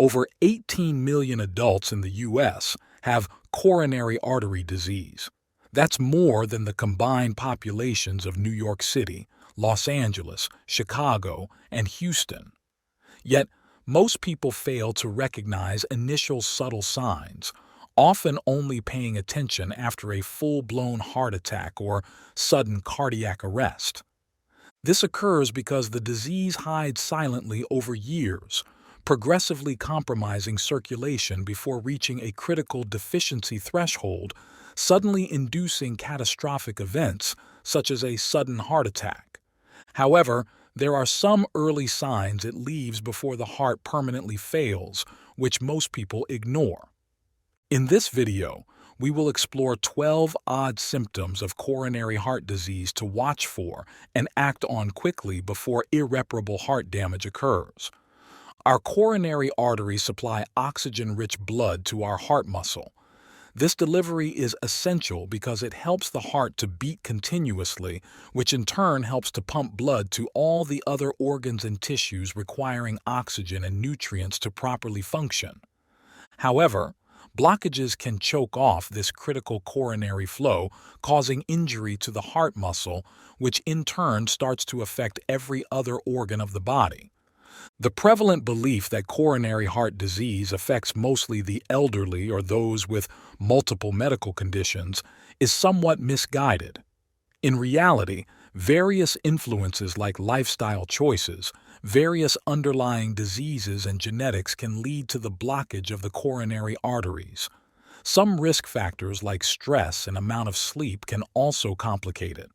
Over 18 million adults in the U.S. have coronary artery disease. That's more than the combined populations of New York City, Los Angeles, Chicago, and Houston. Yet, most people fail to recognize initial subtle signs, often only paying attention after a full-blown heart attack or sudden cardiac arrest. This occurs because the disease hides silently over years, progressively compromising circulation before reaching a critical deficiency threshold, suddenly inducing catastrophic events such as a sudden heart attack. However, there are some early signs it leaves before the heart permanently fails, which most people ignore. In this video, we will explore 12 odd symptoms of coronary heart disease to watch for and act on quickly before irreparable heart damage occurs. Our coronary arteries supply oxygen-rich blood to our heart muscle. This delivery is essential because it helps the heart to beat continuously, which in turn helps to pump blood to all the other organs and tissues requiring oxygen and nutrients to properly function. However, blockages can choke off this critical coronary flow, causing injury to the heart muscle, which in turn starts to affect every other organ of the body. The prevalent belief that coronary heart disease affects mostly the elderly or those with multiple medical conditions is somewhat misguided. In reality, various influences like lifestyle choices, various underlying diseases and genetics can lead to the blockage of the coronary arteries. Some risk factors like stress and amount of sleep can also complicate it.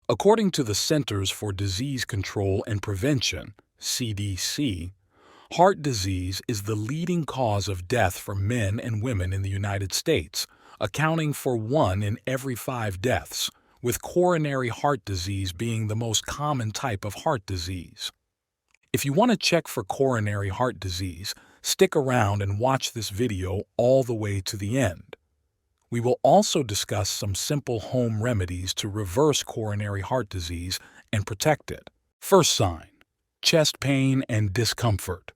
According to the Centers for Disease Control and Prevention, CDC, heart disease is the leading cause of death for men and women in the United States, accounting for 1 in every 5 deaths, with coronary heart disease being the most common type of heart disease. If you want to check for coronary heart disease, stick around and watch this video all the way to the end. We will also discuss some simple home remedies to reverse coronary heart disease and protect it. First sign: chest pain and discomfort.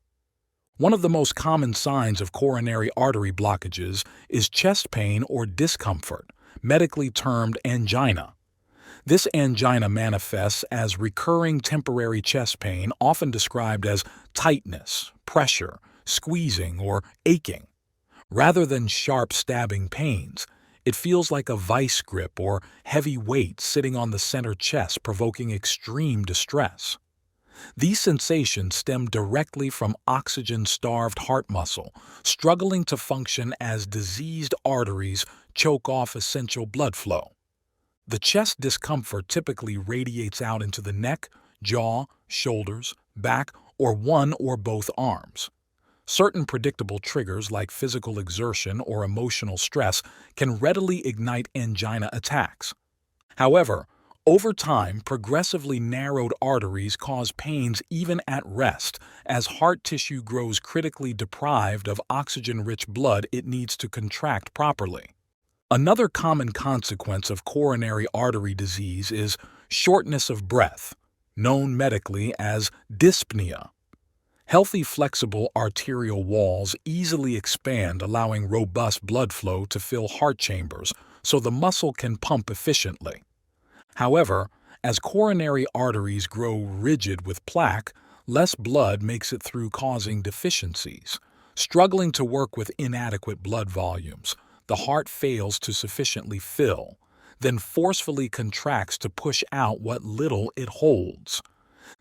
One of the most common signs of coronary artery blockages is chest pain or discomfort, medically termed angina. This angina manifests as recurring temporary chest pain, often described as tightness, pressure, squeezing, or aching. Rather than sharp stabbing pains, it feels like a vice grip or heavy weight sitting on the center chest, provoking extreme distress. These sensations stem directly from oxygen-starved heart muscle, struggling to function as diseased arteries choke off essential blood flow. The chest discomfort typically radiates out into the neck, jaw, shoulders, back, or one or both arms. Certain predictable triggers like physical exertion or emotional stress can readily ignite angina attacks. However, over time, progressively narrowed arteries cause pains even at rest as heart tissue grows critically deprived of oxygen-rich blood it needs to contract properly. Another common consequence of coronary artery disease is shortness of breath, known medically as dyspnea. Healthy, flexible arterial walls easily expand, allowing robust blood flow to fill heart chambers so the muscle can pump efficiently. However, as coronary arteries grow rigid with plaque, less blood makes it through, causing deficiencies. Struggling to work with inadequate blood volumes, the heart fails to sufficiently fill, then forcefully contracts to push out what little it holds.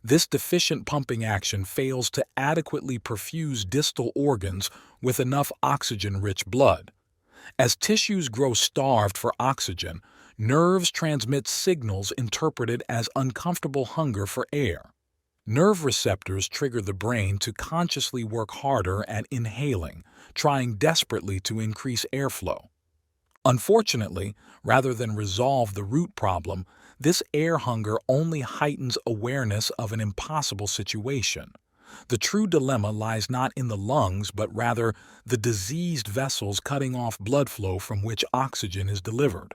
This deficient pumping action fails to adequately perfuse distal organs with enough oxygen-rich blood. As tissues grow starved for oxygen, nerves transmit signals interpreted as uncomfortable hunger for air. Nerve receptors trigger the brain to consciously work harder at inhaling, trying desperately to increase airflow. Unfortunately, rather than resolve the root problem, this air hunger only heightens awareness of an impossible situation. The true dilemma lies not in the lungs, but rather the diseased vessels cutting off blood flow from which oxygen is delivered.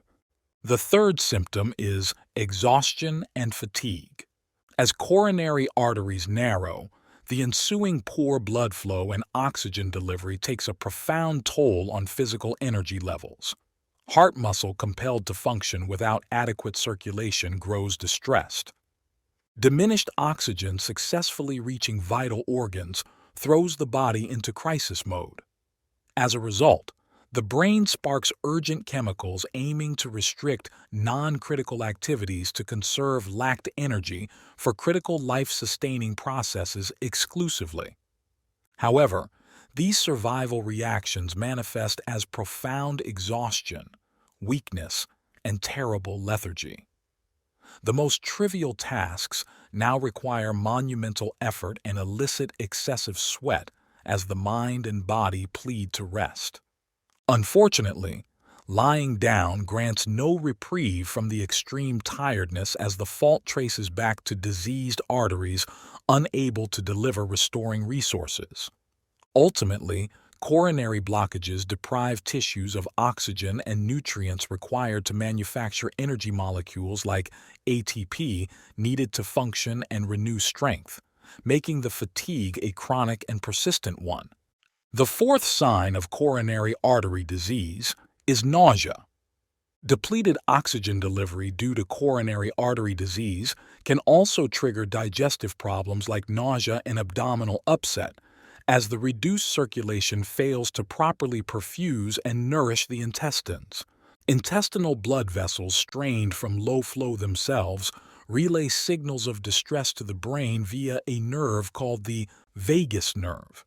The third symptom is exhaustion and fatigue. As coronary arteries narrow, The ensuing poor blood flow and oxygen delivery takes a profound toll on physical energy levels. Heart muscle compelled to function without adequate circulation grows distressed. Diminished oxygen successfully reaching vital organs throws the body into crisis mode. As a result, the brain sparks urgent chemicals aiming to restrict non-critical activities to conserve lacked energy for critical life-sustaining processes exclusively. However, these survival reactions manifest as profound exhaustion, weakness, and terrible lethargy. The most trivial tasks now require monumental effort and elicit excessive sweat as the mind and body plead to rest. Unfortunately, lying down grants no reprieve from the extreme tiredness as the fault traces back to diseased arteries unable to deliver restoring resources. Ultimately, coronary blockages deprive tissues of oxygen and nutrients required to manufacture energy molecules like ATP needed to function and renew strength, making the fatigue a chronic and persistent one. The fourth sign of coronary artery disease is nausea. Depleted oxygen delivery due to coronary artery disease can also trigger digestive problems like nausea and abdominal upset, as the reduced circulation fails to properly perfuse and nourish the intestines. Intestinal blood vessels strained from low flow themselves relay signals of distress to the brain via a nerve called the vagus nerve.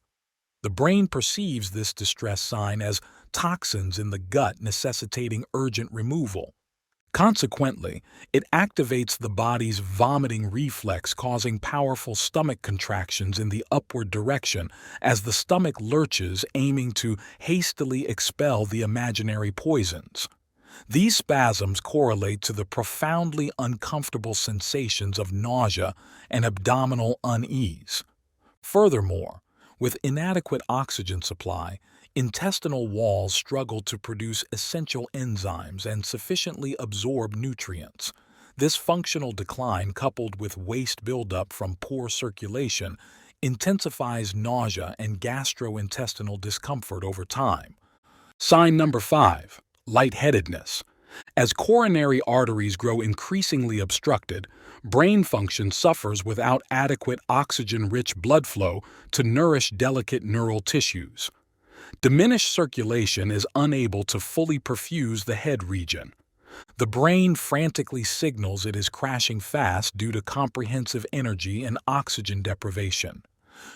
The brain perceives this distress sign as toxins in the gut necessitating urgent removal. Consequently, it activates the body's vomiting reflex, causing powerful stomach contractions in the upward direction as the stomach lurches, aiming to hastily expel the imaginary poisons. These spasms correlate to the profoundly uncomfortable sensations of nausea and abdominal unease. Furthermore, with inadequate oxygen supply, intestinal walls struggle to produce essential enzymes and sufficiently absorb nutrients. This functional decline, coupled with waste buildup from poor circulation, intensifies nausea and gastrointestinal discomfort over time. Sign number 5, lightheadedness. As coronary arteries grow increasingly obstructed, brain function suffers without adequate oxygen-rich blood flow to nourish delicate neural tissues. Diminished circulation is unable to fully perfuse the head region. The brain frantically signals it is crashing fast due to comprehensive energy and oxygen deprivation.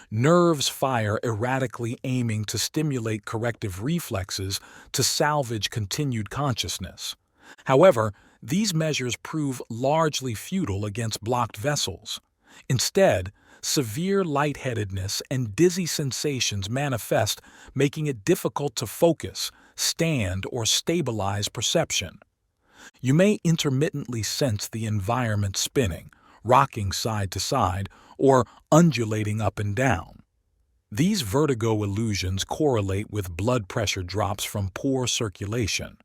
Nerves fire erratically, aiming to stimulate corrective reflexes to salvage continued consciousness. However, these measures prove largely futile against blocked vessels. Instead, severe lightheadedness and dizzy sensations manifest, making it difficult to focus, stand, or stabilize perception. You may intermittently sense the environment spinning, rocking side to side, or undulating up and down. These vertigo illusions correlate with blood pressure drops from poor circulation.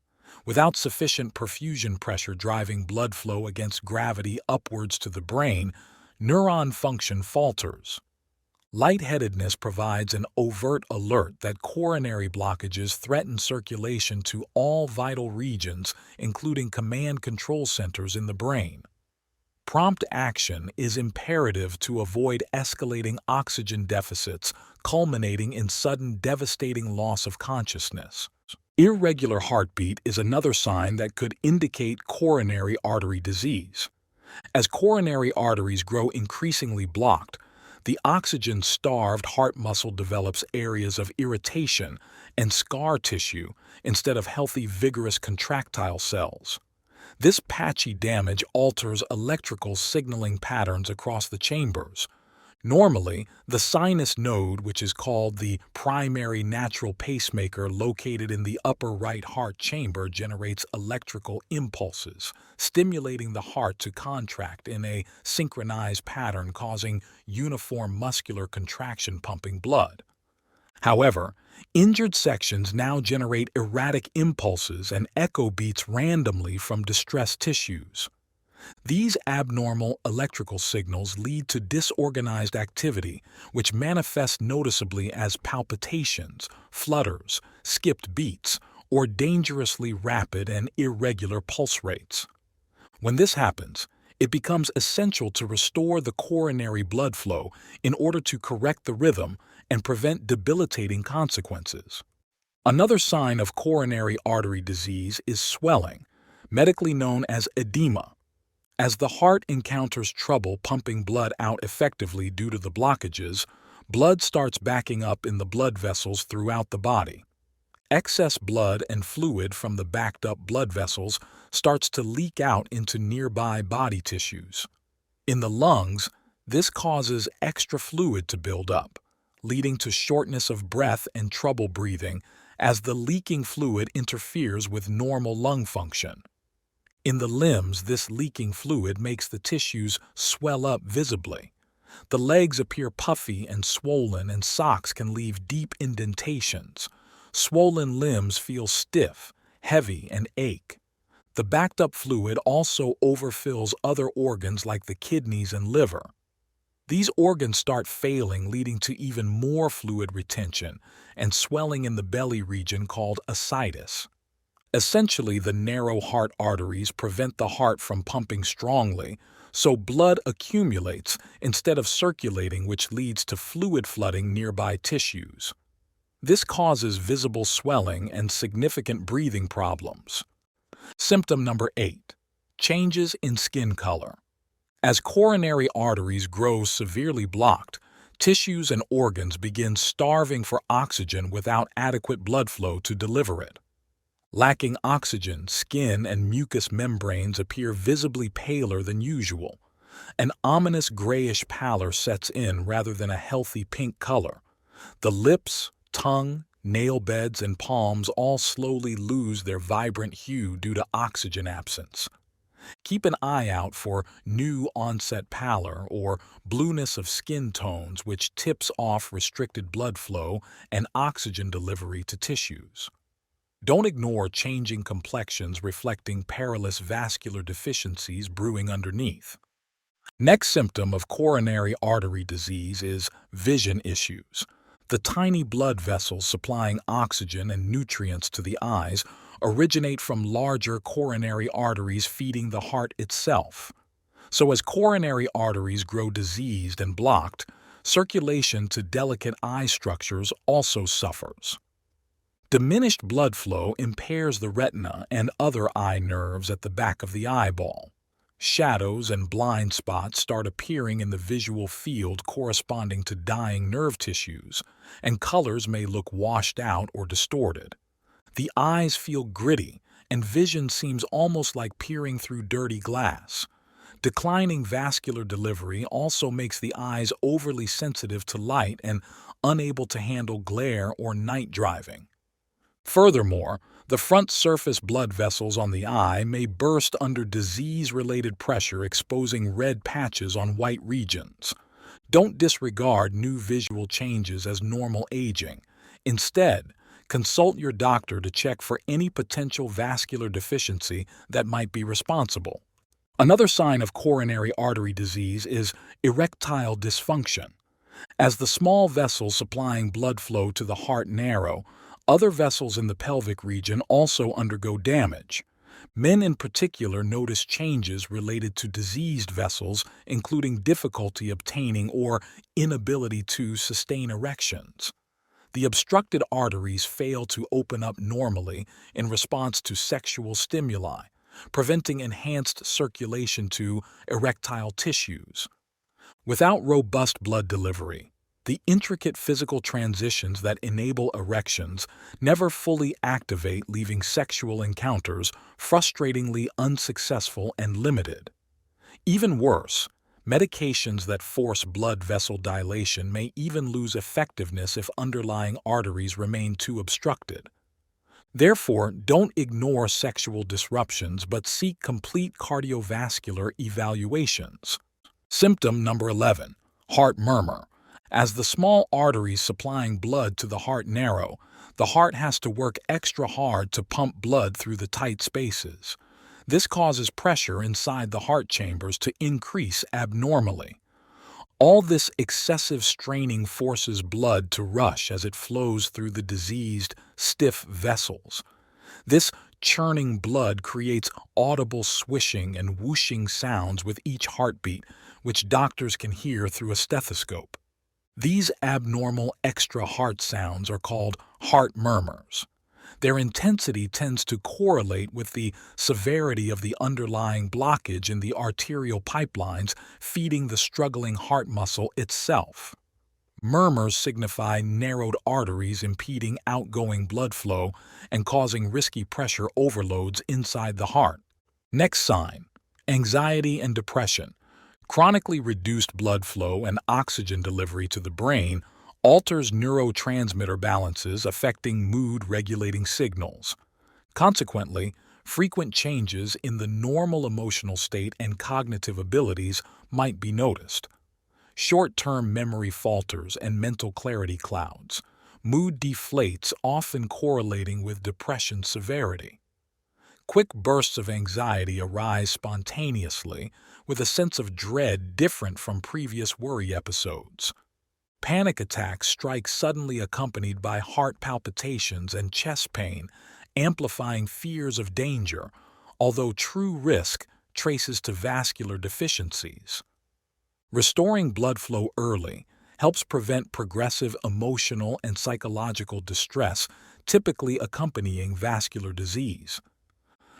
Without sufficient perfusion pressure driving blood flow against gravity upwards to the brain, neuron function falters. Lightheadedness provides an overt alert that coronary blockages threaten circulation to all vital regions, including command control centers in the brain. Prompt action is imperative to avoid escalating oxygen deficits, culminating in sudden devastating loss of consciousness. Irregular heartbeat is another sign that could indicate coronary artery disease. As coronary arteries grow increasingly blocked, the oxygen-starved heart muscle develops areas of irritation and scar tissue instead of healthy, vigorous contractile cells. This patchy damage alters electrical signaling patterns across the chambers. Normally, the sinus node, which is called the primary natural pacemaker located in the upper right heart chamber, generates electrical impulses, stimulating the heart to contract in a synchronized pattern, causing uniform muscular contraction pumping blood. However, injured sections now generate erratic impulses and echo beats randomly from distressed tissues. These abnormal electrical signals lead to disorganized activity, which manifests noticeably as palpitations, flutters, skipped beats, or dangerously rapid and irregular pulse rates. When this happens, it becomes essential to restore the coronary blood flow in order to correct the rhythm and prevent debilitating consequences. Another sign of coronary artery disease is swelling, medically known as edema. As the heart encounters trouble pumping blood out effectively due to the blockages, blood starts backing up in the blood vessels throughout the body. Excess blood and fluid from the backed up blood vessels starts to leak out into nearby body tissues. In the lungs, this causes extra fluid to build up, leading to shortness of breath and trouble breathing as the leaking fluid interferes with normal lung function. In the limbs, this leaking fluid makes the tissues swell up visibly. The legs appear puffy and swollen, and socks can leave deep indentations. Swollen limbs feel stiff, heavy, and ache. The backed-up fluid also overfills other organs like the kidneys and liver. These organs start failing, leading to even more fluid retention and swelling in the belly region called ascites. Essentially, the narrow heart arteries prevent the heart from pumping strongly, so blood accumulates instead of circulating, which leads to fluid flooding nearby tissues. This causes visible swelling and significant breathing problems. Symptom number 8. Changes in skin color. As coronary arteries grow severely blocked, tissues and organs begin starving for oxygen without adequate blood flow to deliver it. Lacking oxygen, skin and mucous membranes appear visibly paler than usual. An ominous grayish pallor sets in rather than a healthy pink color. The lips, tongue, nail beds, and palms all slowly lose their vibrant hue due to oxygen absence. Keep an eye out for new onset pallor or blueness of skin tones, which tips off restricted blood flow and oxygen delivery to tissues. Don't ignore changing complexions reflecting perilous vascular deficiencies brewing underneath. Next symptom of coronary artery disease is vision issues. The tiny blood vessels supplying oxygen and nutrients to the eyes originate from larger coronary arteries feeding the heart itself. So as coronary arteries grow diseased and blocked, circulation to delicate eye structures also suffers. Diminished blood flow impairs the retina and other eye nerves at the back of the eyeball. Shadows and blind spots start appearing in the visual field corresponding to dying nerve tissues, and colors may look washed out or distorted. The eyes feel gritty, and vision seems almost like peering through dirty glass. Declining vascular delivery also makes the eyes overly sensitive to light and unable to handle glare or night driving. Furthermore, the front surface blood vessels on the eye may burst under disease-related pressure, exposing red patches on white regions. Don't disregard new visual changes as normal aging. Instead, consult your doctor to check for any potential vascular deficiency that might be responsible. Another sign of coronary artery disease is erectile dysfunction. As the small vessels supplying blood flow to the heart narrow, other vessels in the pelvic region also undergo damage. Men in particular notice changes related to diseased vessels, including difficulty obtaining or inability to sustain erections. The obstructed arteries fail to open up normally in response to sexual stimuli, preventing enhanced circulation to erectile tissues. Without robust blood delivery, the intricate physical transitions that enable erections never fully activate, leaving sexual encounters frustratingly unsuccessful and limited. Even worse, medications that force blood vessel dilation may even lose effectiveness if underlying arteries remain too obstructed. Therefore, don't ignore sexual disruptions but seek complete cardiovascular evaluations. Symptom number 11. Heart murmur. As the small arteries supplying blood to the heart narrow, the heart has to work extra hard to pump blood through the tight spaces. This causes pressure inside the heart chambers to increase abnormally. All this excessive straining forces blood to rush as it flows through the diseased, stiff vessels. This churning blood creates audible swishing and whooshing sounds with each heartbeat, which doctors can hear through a stethoscope. These abnormal extra heart sounds are called heart murmurs. Their intensity tends to correlate with the severity of the underlying blockage in the arterial pipelines feeding the struggling heart muscle itself. Murmurs signify narrowed arteries impeding outgoing blood flow and causing risky pressure overloads inside the heart. Next sign: anxiety and depression. Chronically reduced blood flow and oxygen delivery to the brain alters neurotransmitter balances, affecting mood-regulating signals. Consequently, frequent changes in the normal emotional state and cognitive abilities might be noticed. Short-term memory falters and mental clarity clouds. Mood deflates, often correlating with depression severity. Quick bursts of anxiety arise spontaneously, with a sense of dread different from previous worry episodes. Panic attacks strike suddenly, accompanied by heart palpitations and chest pain, amplifying fears of danger, although true risk traces to vascular deficiencies. Restoring blood flow early helps prevent progressive emotional and psychological distress typically accompanying vascular disease.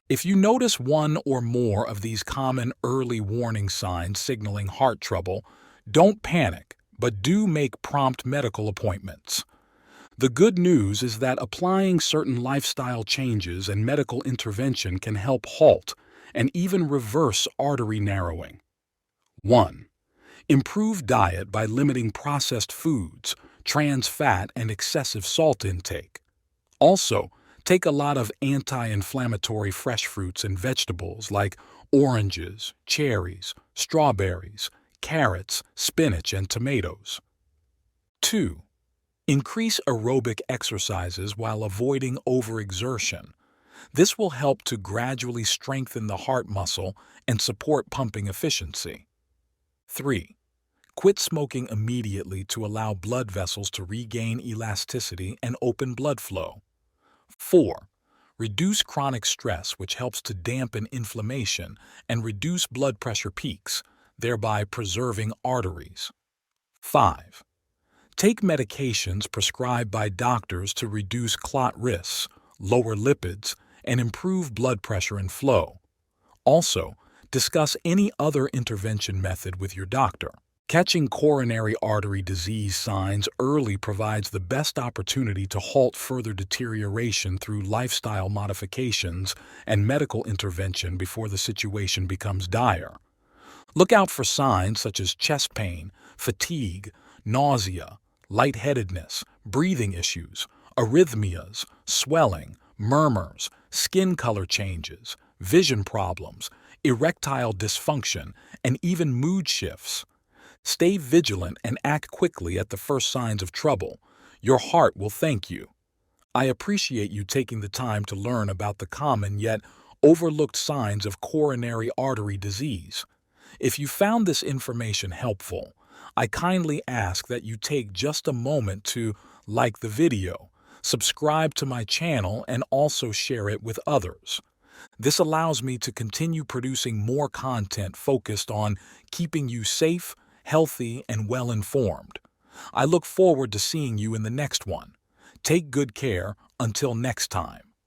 If you notice one or more of these common early warning signs signaling heart trouble, don't panic, but do make prompt medical appointments. The good news is that applying certain lifestyle changes and medical intervention can help halt and even reverse artery narrowing. 1. Improve diet by limiting processed foods, trans fat, and excessive salt intake. Also, take a lot of anti-inflammatory fresh fruits and vegetables like oranges, cherries, strawberries, carrots, spinach, and tomatoes. 2. Increase aerobic exercises while avoiding overexertion. This will help to gradually strengthen the heart muscle and support pumping efficiency. 3. Quit smoking immediately to allow blood vessels to regain elasticity and open blood flow. 4. Reduce chronic stress, which helps to dampen inflammation and reduce blood pressure peaks, thereby preserving arteries. 5. Take medications prescribed by doctors to reduce clot risks, lower lipids, and improve blood pressure and flow. Also, discuss any other intervention method with your doctor. Catching coronary artery disease signs early provides the best opportunity to halt further deterioration through lifestyle modifications and medical intervention before the situation becomes dire. Look out for signs such as chest pain, fatigue, nausea, lightheadedness, breathing issues, arrhythmias, swelling, murmurs, skin color changes, vision problems, erectile dysfunction, and even mood shifts. Stay vigilant and act quickly at the first signs of trouble. Your heart will thank you. I appreciate you taking the time to learn about the common yet overlooked signs of coronary artery disease. If you found this information helpful, I kindly ask that you take just a moment to like the video, subscribe to my channel, and also share it with others. This allows me to continue producing more content focused on keeping you safe, healthy, and well-informed. I look forward to seeing you in the next one. Take good care until next time.